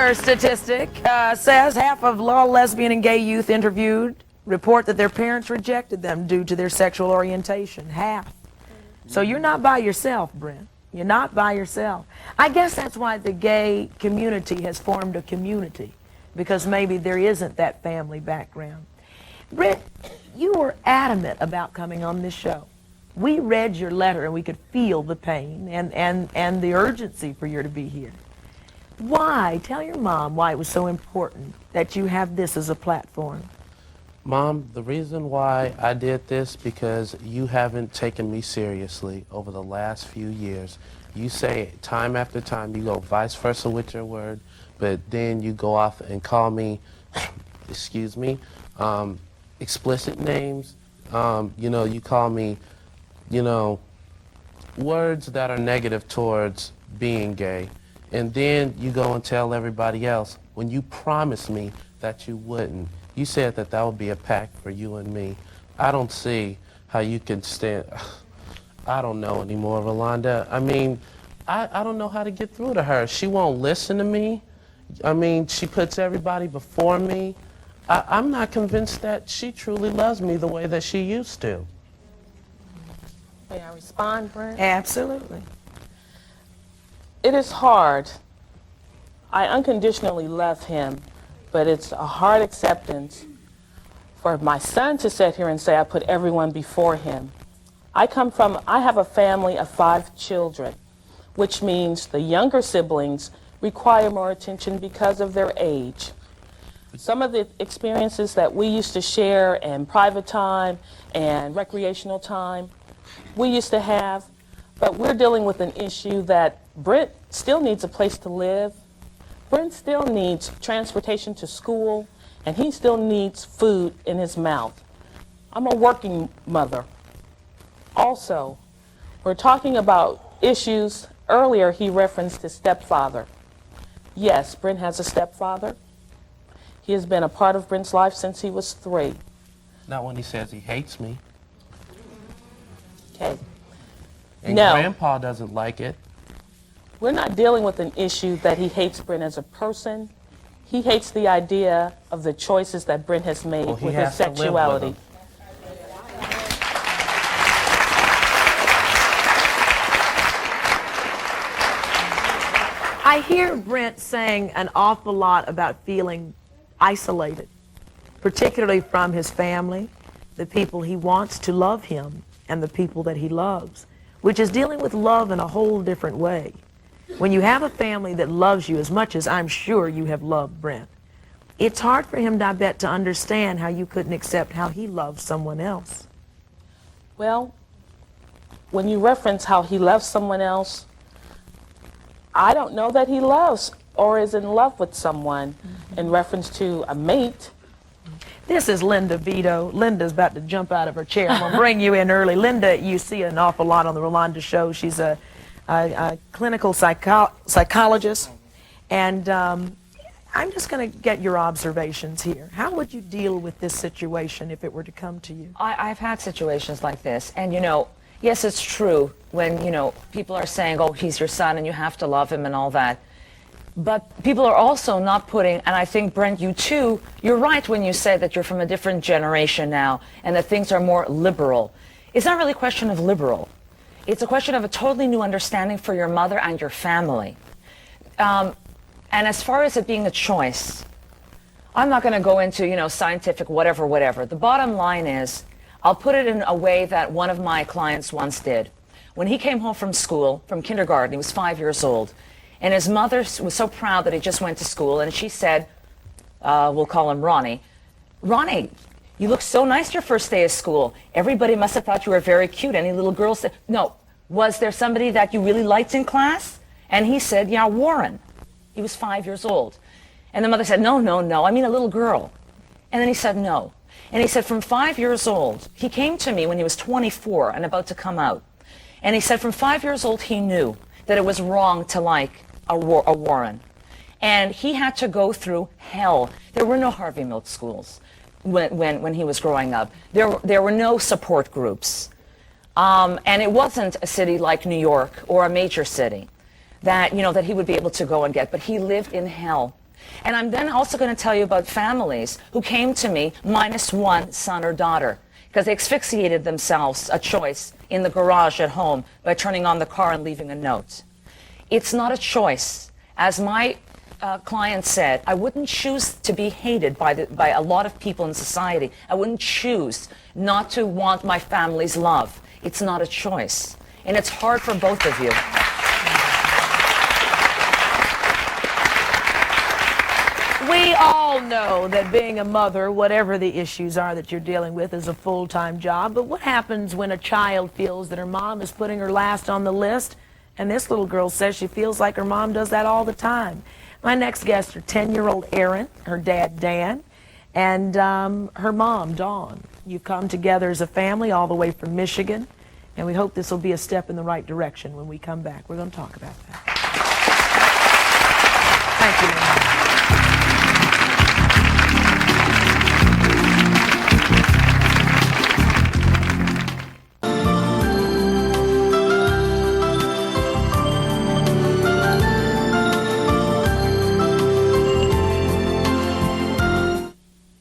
Another statistic says half of all lesbian and gay youth interviewed report that their parents rejected them due to their sexual orientation. Half. So you're not by yourself, Brent. You're not by yourself. I guess that's why the gay community has formed a community, because maybe there isn't that family background. Brent, you were adamant about coming on this show. We read your letter and we could feel the pain and the urgency for you to be here. Why? Tell your mom why it was so important that you have this as a platform. Mom, the reason why I did this, because you haven't taken me seriously over the last few years. You say time after time, you go vice versa with your word, but then you go off and call me, excuse me, explicit names. You call me, words that are negative towards being gay. And then you go and tell everybody else when you promised me that you wouldn't. You said that that would be a pact for you and me. I don't see how you can stand. I don't know anymore, Rolonda. I mean, I don't know how to get through to her. She won't listen to me. I mean, she puts everybody before me. I'm not convinced that she truly loves me the way that she used to. May I respond, Brent? Absolutely. It is hard. I unconditionally love him, but it's a hard acceptance for my son to sit here and say I put everyone before him. I have a family of 5 children, which means the younger siblings require more attention because of their age. Some of the experiences that we used to share in private time and recreational time, we used to have, but we're dealing with an issue that Brent still needs a place to live. Brent still needs transportation to school, and he still needs food in his mouth. I'm a working mother. Also, we're talking about issues. Earlier, he referenced his stepfather. Yes, Brent has a stepfather. He has been a part of Brent's life since he was 3. Not when he says he hates me. Okay. And No. Grandpa doesn't like it. We're not dealing with an issue that he hates Brent as a person. He hates the idea of the choices that Brent has made Well, he with has his to live with sexuality. them. I hear Brent saying an awful lot about feeling isolated, particularly from his family, the people he wants to love him, and the people that he loves, which is dealing with love in a whole different way. When you have a family that loves you as much as I'm sure you have loved Brent, it's hard for him, I bet, to understand how you couldn't accept how he loves someone else. Well, when you reference how he loves someone else, I don't know that he loves or is in love with someone in reference to a mate. This is Linda Vito. Linda's about to jump out of her chair. I'm going to bring you in early. Linda, you see an awful lot on the Rolonda Show. She's a clinical psychologist. And I'm just going to get your observations here. How would you deal with this situation if it were to come to you? I've had situations like this. And, yes, it's true when, people are saying, oh, he's your son and you have to love him and all that. But people are also not putting, and I think, Brent, you too, you're right when you say that you're from a different generation now and that things are more liberal. It's not really a question of liberal. It's a question of a totally new understanding for your mother and your family. And as far as it being a choice, I'm not going to go into, scientific whatever. The bottom line is, I'll put it in a way that one of my clients once did. When he came home from school, from kindergarten, he was 5 years old. And his mother was so proud that he just went to school, and she said, we'll call him Ronnie, Ronnie, you look so nice your first day of school. Everybody must have thought you were very cute. Any little girls said, no, was there somebody that you really liked in class? And he said, yeah, Warren. He was 5 years old. And the mother said, no, I mean a little girl. And then he said, no. And he said, from 5 years old, he came to me when he was 24 and about to come out. And he said, from 5 years old, he knew that it was wrong to like a Warren. And he had to go through hell. There were no Harvey Milk schools when he was growing up. There were no support groups. And it wasn't a city like New York or a major city that, that he would be able to go and get. But he lived in hell. And I'm then also going to tell you about families who came to me minus one son or daughter because they asphyxiated themselves, a choice, in the garage at home by turning on the car and leaving a note. It's not a choice. As my client said, I wouldn't choose to be hated by a lot of people in society. I wouldn't choose not to want my family's love. It's not a choice. And it's hard for both of you. We all know that being a mother, whatever the issues are that you're dealing with, is a full-time job. But what happens when a child feels that her mom is putting her last on the list? And this little girl says she feels like her mom does that all the time. My next guests are 10-year-old Erin, her dad Dan, and her mom Dawn. You've come together as a family all the way from Michigan, and we hope this will be a step in the right direction when we come back. We're going to talk about that. Thank you.